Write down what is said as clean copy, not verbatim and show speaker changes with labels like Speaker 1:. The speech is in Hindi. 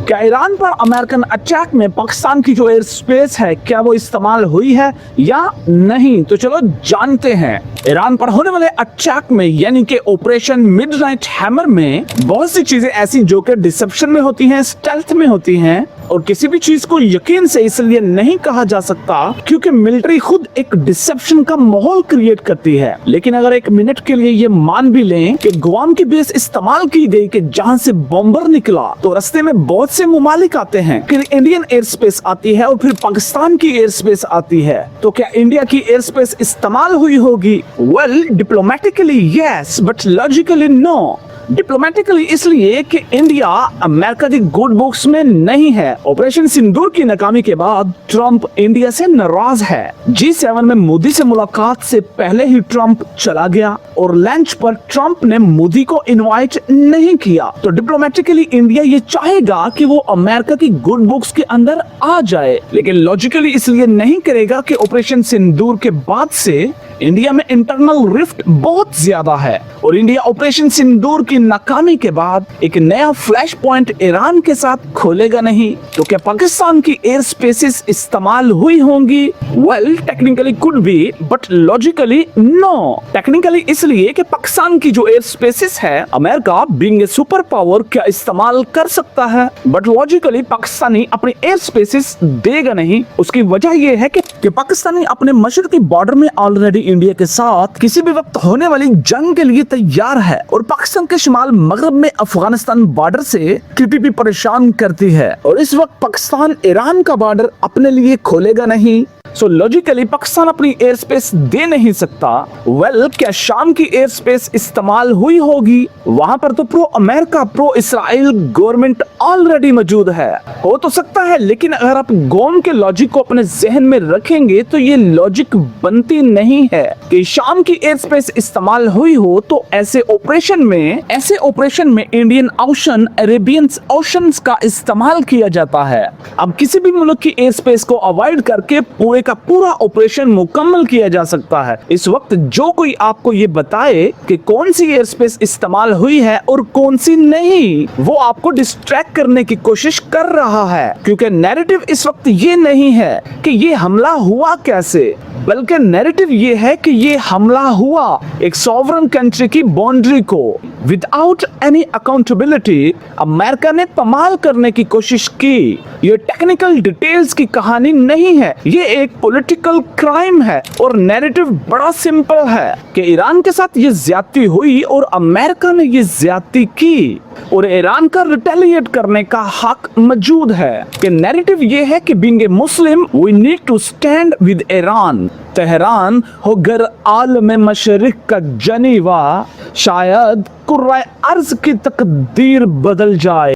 Speaker 1: क्या ईरान पर अमेरिकन अटैक में पाकिस्तान की जो एयर स्पेस है क्या वो इस्तेमाल हुई है या नहीं? तो चलो जानते हैं। ईरान पर होने वाले अटैक में यानी कि ऑपरेशन मिडनाइट हैमर में बहुत सी चीजें ऐसी जो कि डिसेप्शन में होती हैं, स्टेल्थ में होती हैं और किसी भी चीज को यकीन से इसलिए नहीं कहा जा सकता क्योंकि मिलिट्री खुद एक डिसेप्शन का माहौल क्रिएट करती है। लेकिन अगर एक मिनट के लिए ये मान भी लें कि गुआम की बेस इस्तेमाल की गई कि जहां से बॉम्बर निकला, तो रास्ते में बहुत से मुमालिक आते हैं, फिर इंडियन एयर स्पेस आती है और फिर पाकिस्तान की एयर स्पेस आती है, तो क्या इंडिया की एयर स्पेस इस्तेमाल हुई होगी? Well, diplomatically yes, but logically no. Diplomatically इसलिए कि इंडिया अमेरिका की गुड बुक्स में नहीं है। ऑपरेशन सिंदूर की नाकामी के बाद ट्रंप इंडिया से नाराज है। G7 में मोदी से मुलाकात से पहले ही ट्रंप चला गया और लंच पर ट्रंप ने मोदी को इनवाइट नहीं किया। तो डिप्लोमेटिकली इंडिया ये चाहेगा कि वो अमेरिका की गुड बुक्स के अंदर आ जाए, लेकिन लॉजिकली इसलिए नहीं करेगा कि ऑपरेशन सिंदूर के बाद से इंडिया में इंटरनल रिफ्ट बहुत ज्यादा है और इंडिया ऑपरेशन सिंदूर की नाकामी के बाद एक नया फ्लैश पॉइंट ईरान के साथ खोलेगा नहीं। तो क्या पाकिस्तान की एयर स्पेसेस इस्तेमाल हुई होंगी? Well, technically could be, but logically no. Technically इसलिए कि पाकिस्तान की जो एयर स्पेसेस है America being a super power क्या इस्तेमाल कर सकता है, बट लॉजिकली पाकिस्तानी अपनी एयर स्पेसेस देगा नहीं। उसकी वजह यह है कि पाकिस्तानी अपने मशरकी बॉर्डर में ऑलरेडी इंडिया के साथ किसी भी वक्त होने वाली जंग के लिए तैयार है और पाकिस्तान के शिमाल मगरब में अफगानिस्तान बॉर्डर से टीपीपी परेशान करती है और इस वक्त पाकिस्तान ईरान का बॉर्डर अपने लिए खोलेगा नहीं। सो लॉजिकली पाकिस्तान अपनी एयर स्पेस दे नहीं सकता। वेल, क्या शाम की एयर स्पेस इस्तेमाल हुई होगी? वहां पर तो pro America, pro Israel government already मौजूद है। हो तो सकता है, लेकिन अगर आप गोम के लॉजिक को अपने जहन में रखेंगे तो ये लॉजिक बनती नहीं है कि शाम की एयर स्पेस इस्तेमाल हुई हो। तो ऐसे ऑपरेशन में इंडियन ओशन, अरेबियन ओशन का इस्तेमाल किया जाता है। अब किसी भी मुल्क की एयर स्पेस को अवॉइड करके पूरे का पूरा ऑपरेशन मुकम्मल किया जा सकता है। इस वक्त जो कोई आपको ये बताए कि कौन सी एयर स्पेस इस्तेमाल हुई है और कौन सी नहीं, वो आपको डिस्ट्रैक्ट करने की कोशिश कर रहा है, क्योंकि नैरेटिव इस वक्त ये नहीं है कि ये हमला हुआ कैसे, बल्कि नैरेटिव ये है कि ये हमला हुआ एक सॉवरन कंट्री की बाउंड्री को विदाउट एनी अकाउंटेबिलिटी अमेरिका ने पमाल करने की कोशिश की। ये टेक्निकल डिटेल्स की कहानी नहीं है, ये एक पॉलिटिकल क्राइम है और नैरेटिव बड़ा सिंपल है कि ईरान के साथ ये ज्यादती हुई और अमेरिका ने ये ज्यादती की और ईरान का रिटेलिएट करने का हक मौजूद है। कि नैरेटिव ये है कि being a Muslim we need to stand with Iran. Tehran हो गर आलम मशरिक का जनीवा, शायद कुर्रा अर्ज की तकदीर बदल जाए।